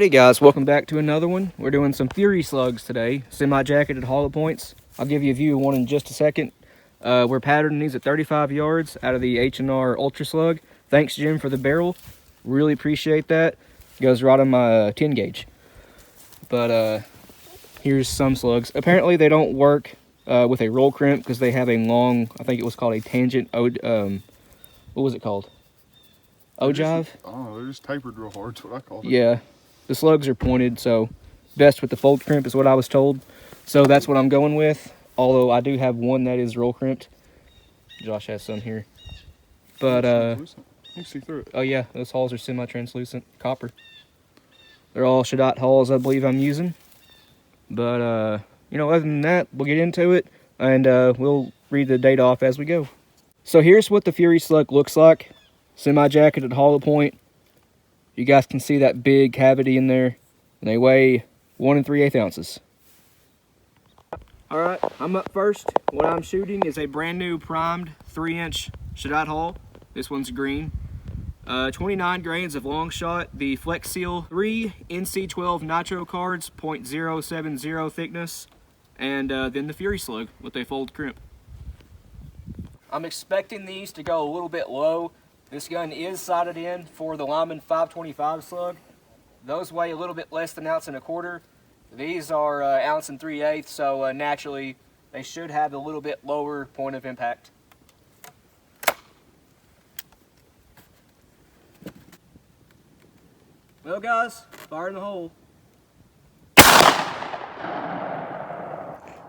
Alrighty guys, welcome back to another one. We're doing some Fury Slugs today, semi-jacketed hollow points. I'll give you a view of one in just a second. We're patterning these at 35 yards out of the H&R Ultra Slug. Thanks Jim for the barrel, really appreciate that. Goes right on my 10 gauge. But here's some slugs. Apparently they don't work with a roll crimp because they have a long, I think it was called a tangent, what was it called? Ogive? Oh, they're just tapered real hard, that's what I call it. Yeah. The slugs are pointed, so best with the fold crimp is what I was told. So that's what I'm going with, although I do have one that is roll crimped. Josh has some here. But, you can see through it. Oh yeah, those hulls are semi-translucent copper. They're all Shadot hulls I believe I'm using. But, you know, other than that, we'll get into it, and we'll read the data off as we go. So here's what the Fury Slug looks like. Semi-jacketed hollow point. You guys can see that big cavity in there, and they weigh 1 3/8 ounces. Alright, I'm up first. What I'm shooting is a brand new primed 3-inch Shadot hull. This one's green. 29 grains of long shot. The Flex Seal 3 NC12 nitro cards, 0.070 thickness, and then the Fury Slug with a fold crimp. I'm expecting these to go a little bit low. This gun is sighted in for the Lyman 525 slug. Those weigh a little bit less than 1.25 ounces. These are 1 3/8 ounces, so naturally they should have a little bit lower point of impact. Well guys, fire in the hole.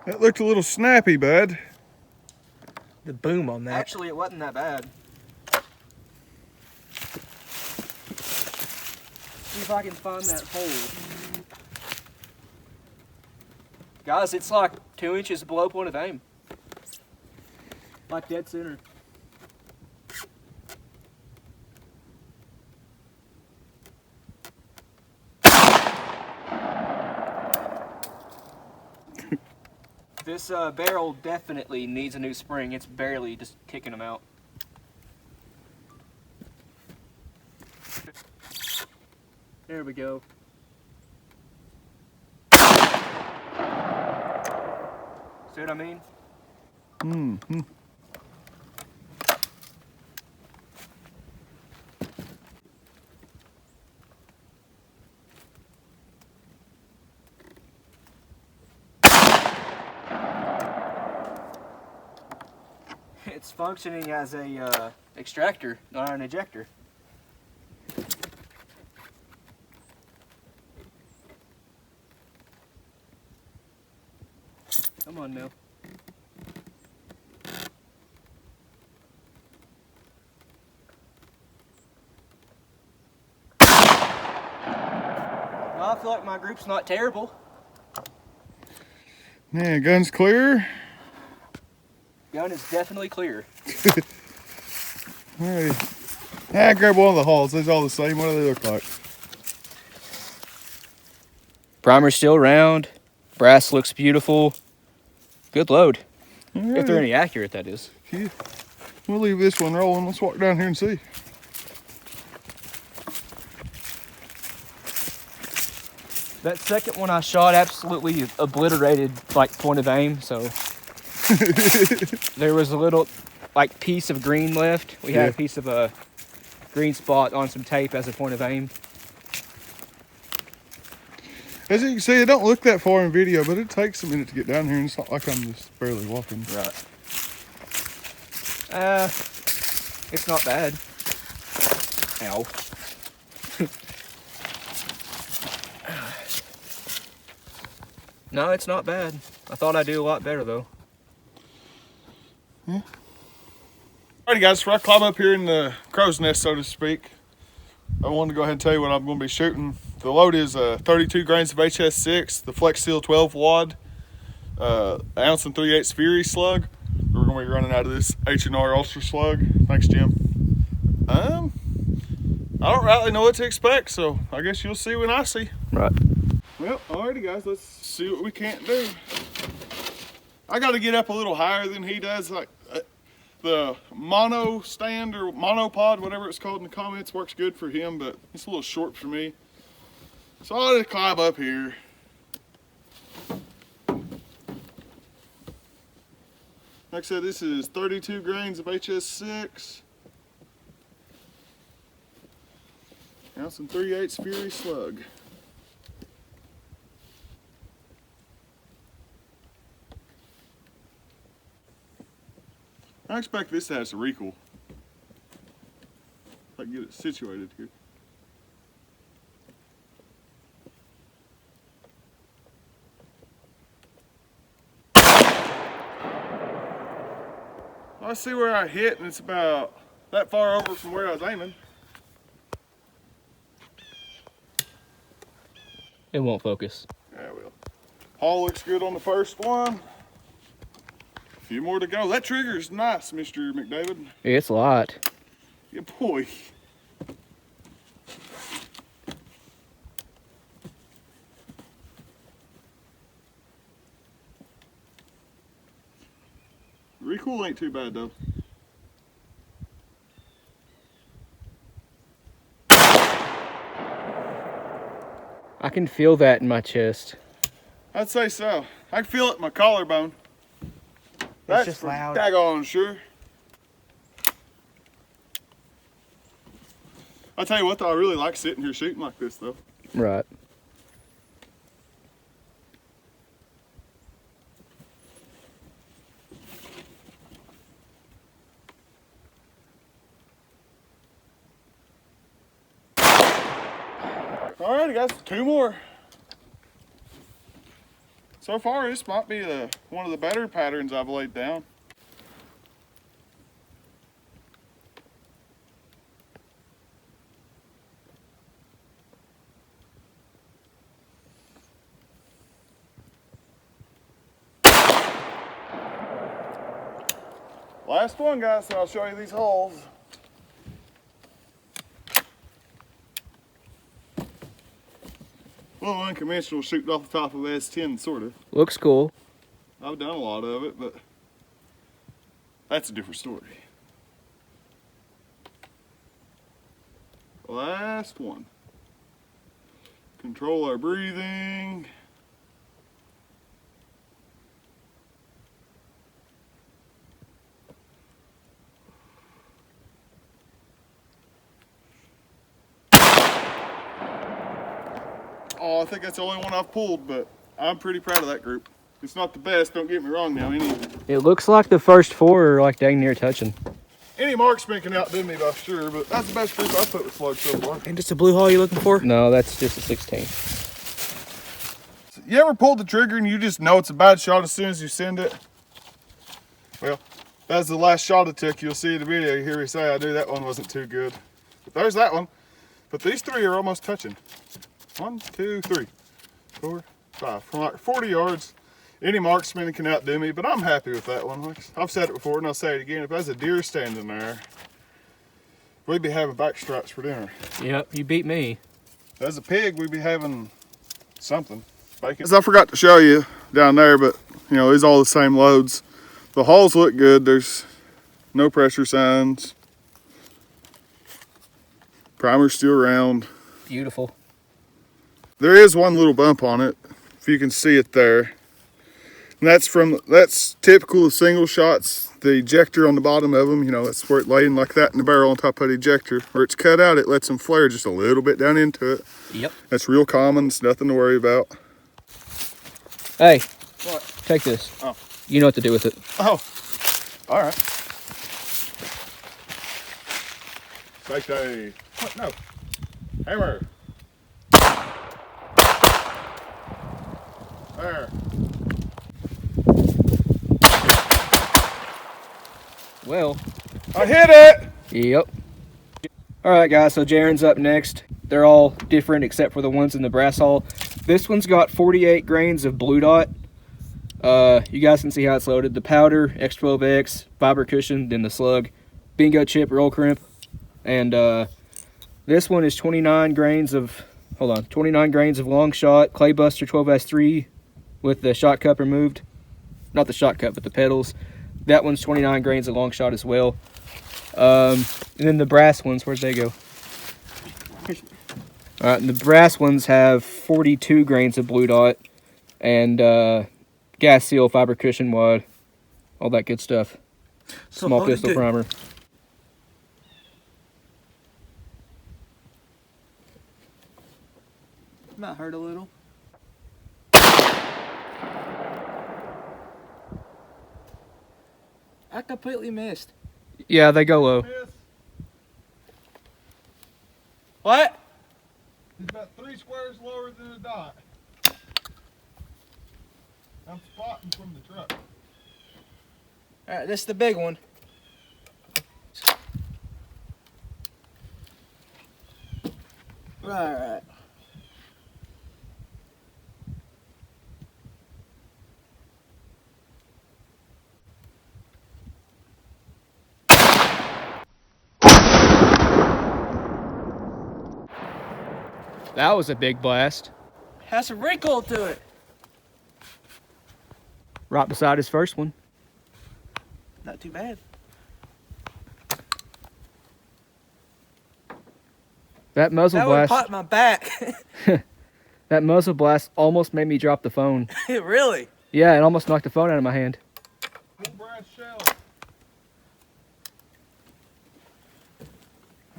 That looked a little snappy, bud. The boom on that. Actually, it wasn't that bad. See if I can find that hole. Guys, it's like 2 inches below point of aim. Like dead center. This barrel definitely needs a new spring. It's barely just kicking them out. There we go. See what I mean? Mm-hmm. It's functioning as a extractor, not an ejector. Come on now. Well, I feel like my group's not terrible. Yeah, gun's clear. Gun is definitely clear. Alrighty. Yeah, grab one of the hulls. They're all the same. What do they look like? Primer's still round. Brass looks beautiful. Good load. Alrighty. If they're any accurate, that is. Yeah. We'll leave this one rolling. Let's walk down here and see. That second one I shot absolutely obliterated like point of aim, so there was a little like piece of green left. We had a piece of a green spot on some tape as a point of aim. As you can see, it don't look that far in video, but it takes a minute to get down here, and it's not like I'm just barely walking. Right. It's not bad. Ow. No, it's not bad. I thought I'd do a lot better though. Yeah. Alrighty guys, before I climb up here in the crow's nest, so to speak, I wanted to go ahead and tell you what I'm going to be shooting. The load is 32 grains of HS6, the Flex Seal 12 wad, 1 3/8 ounce Fury Slug. We're going to be running out of this H&R Ultra Slug. Thanks, Jim. I don't really know what to expect, so I guess you'll see when I see. Right. Well, alrighty guys, let's see what we can't do. I got to get up a little higher than he does. Like the mono stand or monopod, whatever it's called in the comments, works good for him, but it's a little short for me. So I'll just climb up here. Like I said, this is 32 grains of HS6. And some 3/8 Fury slug. I expect this to have some recoil. If I can get it situated here. I see where I hit, and it's about that far over from where I was aiming. It won't focus. Yeah, it will. Haul looks good on the first one. A few more to go. That trigger's nice, Mr. McDavid. It's a lot. Yeah, boy. Recoil ain't too bad though. I can feel that in my chest. I'd say so. I can feel it in my collarbone. That's just for loud. daggone sure. I'll tell you what though, I really like sitting here shooting like this though. Right. Alrighty guys, 2 more. So far this might be one of the better patterns I've laid down. Last one guys, so I'll show you these holes. A little unconventional shooting off the top of S10, sort of. Looks cool. I've done a lot of it, but that's a different story. Last one. Control our breathing. Oh, I think that's the only one I've pulled, but I'm pretty proud of that group. It's not the best, don't get me wrong now. It looks like the first 4 are like dang near touching. Any marksman can outdo me by sure, but that's the best group I've put with slugs so far. And just a blue hole you looking for? No, that's just a 16. You ever pulled the trigger and you just know it's a bad shot as soon as you send it? Well, that's the last shot I took. You'll see in the video, you hear me say I knew that one wasn't too good. But there's that one. But these 3 are almost touching. 1, 2, 3, 4, 5. From like 40 yards. Any marksman can outdo me, but I'm happy with that one. I've said it before and I'll say it again. If there's a deer standing there, we'd be having back stripes for dinner. Yep, you beat me. If there's a pig, we'd be having something. Bacon. As I forgot to show you down there, but you know, these all the same loads. The holes look good. There's no pressure signs. Primer's still round. Beautiful. There is one little bump on it, if you can see it there. And that's typical of single shots. The ejector on the bottom of them, you know, that's where it laying like that in the barrel on top of the ejector. Where it's cut out, it lets them flare just a little bit down into it. Yep. That's real common. It's nothing to worry about. Hey, What? take this. Oh. You know what to do with it. Oh, all right. Like a, what? No, hammer. There. Well, I hit it. yep. All right, guys, so Jaren's up next. They're all different except for the ones in the brass hull. This one's got 48 grains of blue dot. You guys can see how it's loaded. The powder, X12X, fiber cushion, then the slug, bingo chip, roll crimp. And this one is 29 grains of, 29 grains of long shot, clay buster 12S3 with the shot cup removed. Not the shot cup, but the pedals. That one's 29 grains of long shot as well. And then the brass ones, where'd they go? All right, and the brass ones have 42 grains of blue dot and gas seal, fiber cushion wad, all that good stuff. So Small how did pistol the- primer. Might hurt a little. I completely missed. Yeah, they go low. What? He's about 3 squares lower than a dot. I'm spotting from the truck. Alright, this is the big one. Alright. That was a big blast. Has a wrinkle to it. Right beside his first one. Not too bad. That muzzle That would blast. popped my back. That muzzle blast almost made me drop the phone. Really? Yeah, it almost knocked the phone out of my hand. Full brass shell.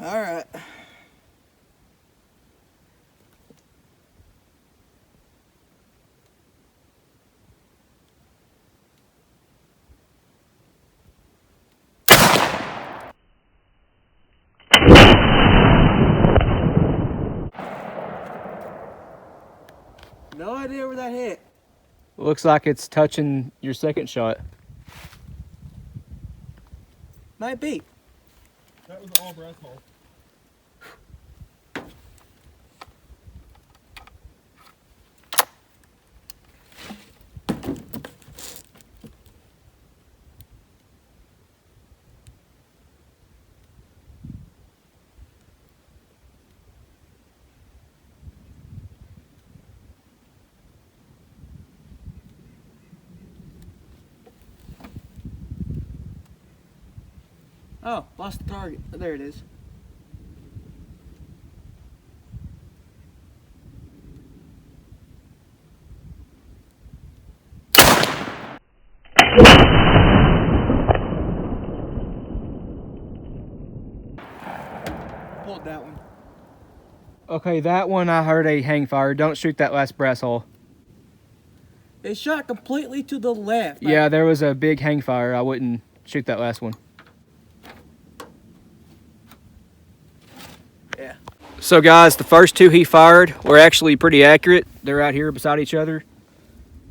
Alright. No idea where that hit. Looks like it's touching your second shot. Might be. That was all brass hole. Oh, lost the target. There it is. Pulled that one. Okay, that one I heard a hang fire. Don't shoot that last brass hole. It shot completely to the left. Yeah, there was a big hang fire. I wouldn't shoot that last one. Yeah. So guys, the first two he fired were actually pretty accurate. They're out here beside each other.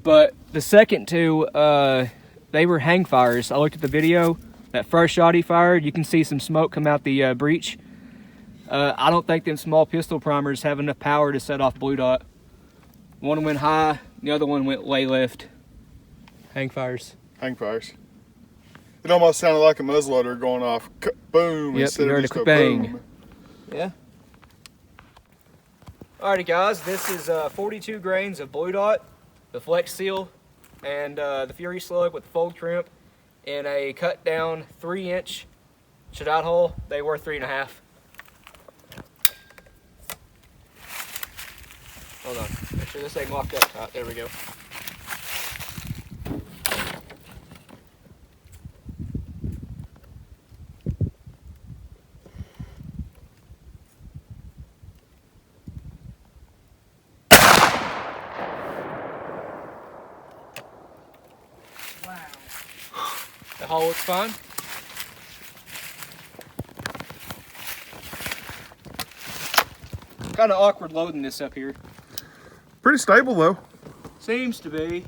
But the second two, they were hang fires. I looked at the video. That first shot he fired, you can see some smoke come out the breech. I don't think them small pistol primers have enough power to set off blue dot. One went high, the other one went way left. Hang fires. Hang fires. It almost sounded like a muzzleloader going off. Boom. Yep, Instead you of heard just a a bang. boom. Yeah. Alrighty guys, this is 42 grains of blue dot, the Flex Seal, and the Fury Slug with the fold crimp in a cut down 3-inch shot hole. They were 3.5. Hold on, make sure this ain't locked up tight. There we go. Wow. The hole looks fine. Kind of awkward loading this up here. Pretty stable though. Seems to be.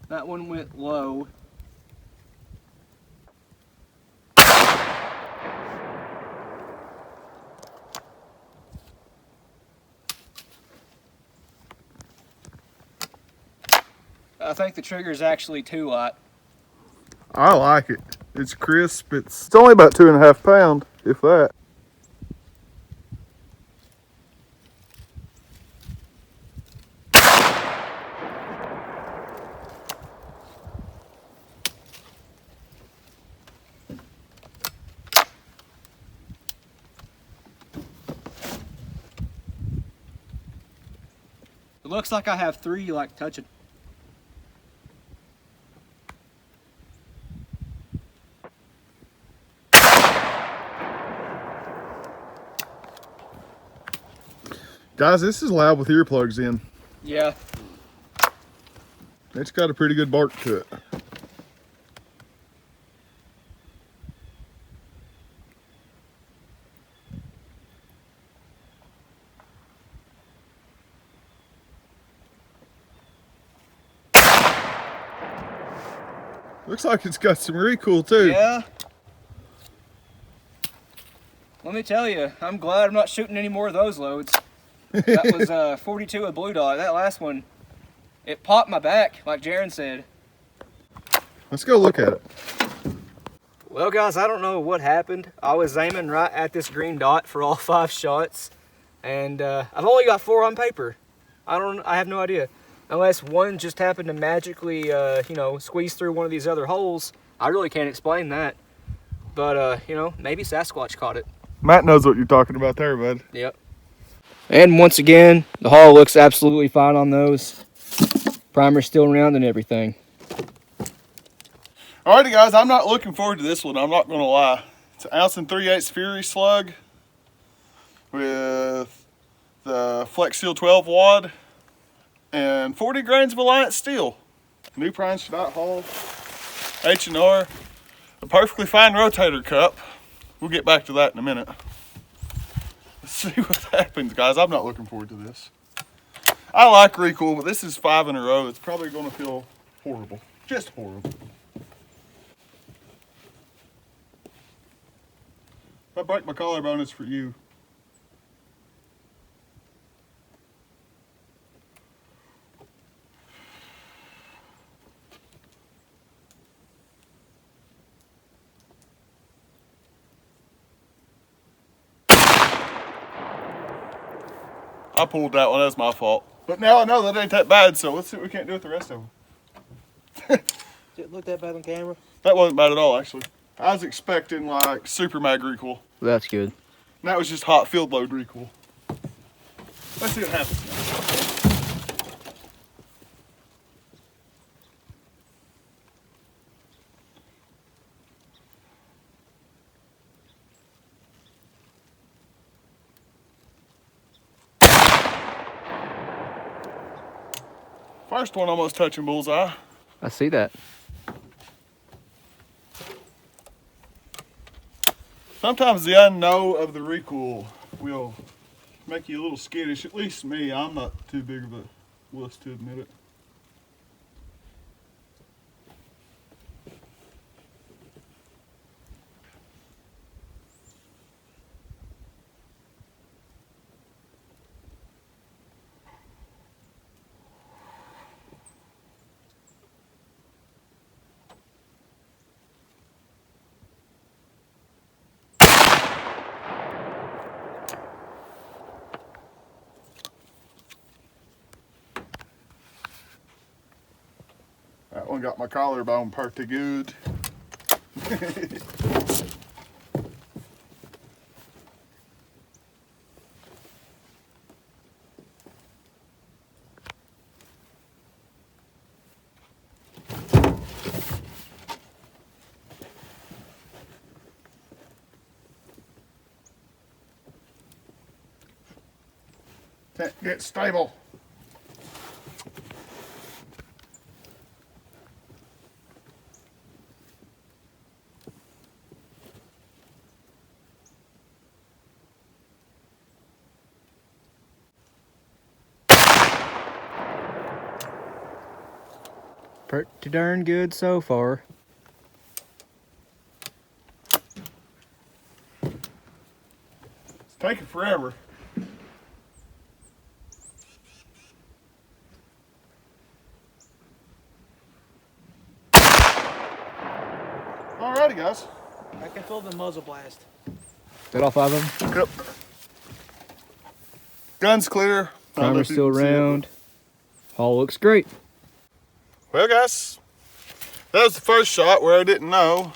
That one went low. I think the trigger is actually too light. I like it. It's crisp. It's only about 2.5 pounds, if that. It looks like I have 3 like touching. Guys, this is loud with earplugs in. Yeah. It's got a pretty good bark to it. Looks like it's got some recoil too. Yeah. Let me tell you, I'm glad I'm not shooting any more of those loads. That was 42 with blue dot. That last one, it popped my back, like Jaron said. Let's go look at it. Well, guys, I don't know what happened. I was aiming right at this green dot for all 5 shots, and I've only got 4 on paper. I have no idea. Unless one just happened to magically, you know, squeeze through one of these other holes. I really can't explain that. But, you know, maybe Sasquatch caught it. Matt knows what you're talking about there, bud. Yep. And once again, the hull looks absolutely fine on those. Primer's still around and everything. Alrighty guys, I'm not looking forward to this one, I'm not gonna lie. It's an 1 3/8 Fury slug with the Flex Seal 12 wad and 40 grains of Alliance steel. New prime Shadot hull, H&R, a perfectly fine rotator cup. We'll get back to that in a minute. Let's see what happens, guys. I'm not looking forward to this. I like recoil, but this is 5 in a row. It's probably gonna feel horrible, just horrible. If I break my collarbone, it's for you. I pulled that one, that's my fault. But now I know that ain't that bad, so let's see what we can't do with the rest of them. Did it look that bad on camera? That wasn't bad at all, actually. I was expecting like super mag recoil. That's good. And that was just hot field load recoil. Let's see what happens now. First one almost touching bullseye. I see that. Sometimes the unknown of the recoil will make you a little skittish, at least me. I'm not too big of a wuss to admit it. That one got my collarbone pretty good. Get stable. Pretty darn good so far. It's taking forever. Alrighty, guys. I can feel the muzzle blast. Is that all 5 of them? Yep. Gun's clear. Primer's still around. Hull looks great. Well, guys, that was the first shot where I didn't know.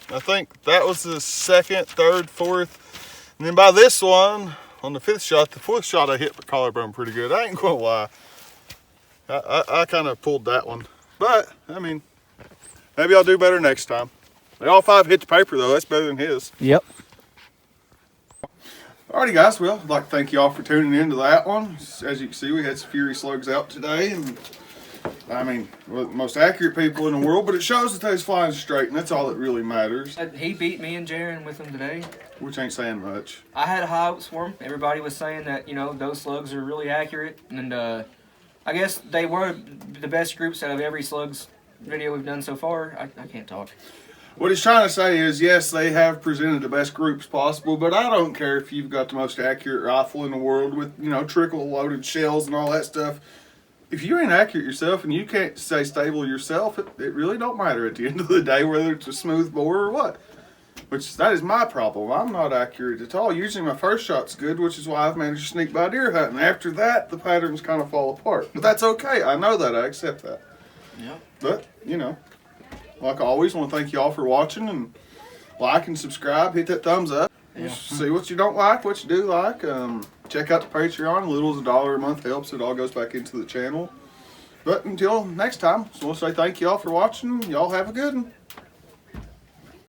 I think that was the second, third, fourth. And then by this one, on the 5th shot, the 4th shot I hit my collarbone pretty good. I ain't gonna lie. I kind of pulled that one. But, I mean, maybe I'll do better next time. They all 5 hit the paper, though. That's better than his. Yep. Alrighty, guys. Well, I'd like to thank y'all for tuning into that one. As you can see, we had some Fury Slugs out today. And, I mean, we're the most accurate people in the world, but it shows that they was flying straight, and that's all that really matters. He beat me and Jaron with him today. Which ain't saying much. I had high hopes for him. Everybody was saying that, you know, those slugs are really accurate. And I guess they were the best groups out of every slugs video we've done so far. I can't talk. What he's trying to say is, yes, they have presented the best groups possible, but I don't care if you've got the most accurate rifle in the world with, you know, trickle-loaded shells and all that stuff. If you ain't accurate yourself and you can't stay stable yourself, it really don't matter at the end of the day whether it's a smooth bore or what. Which, that is my problem. I'm not accurate at all. Usually my first shot's good, which is why I've managed to sneak by deer hunting. After that, the patterns kind of fall apart. But that's okay. I know that. I accept that. Yeah. But, you know, like always, I want to thank y'all for watching, and like and subscribe. Hit that thumbs up. Yeah. See what you don't like, what you do like. Check out the Patreon. A little as $1 a month helps. It all goes back into the channel. But until next time, just want to say thank y'all for watching. Y'all have a good one.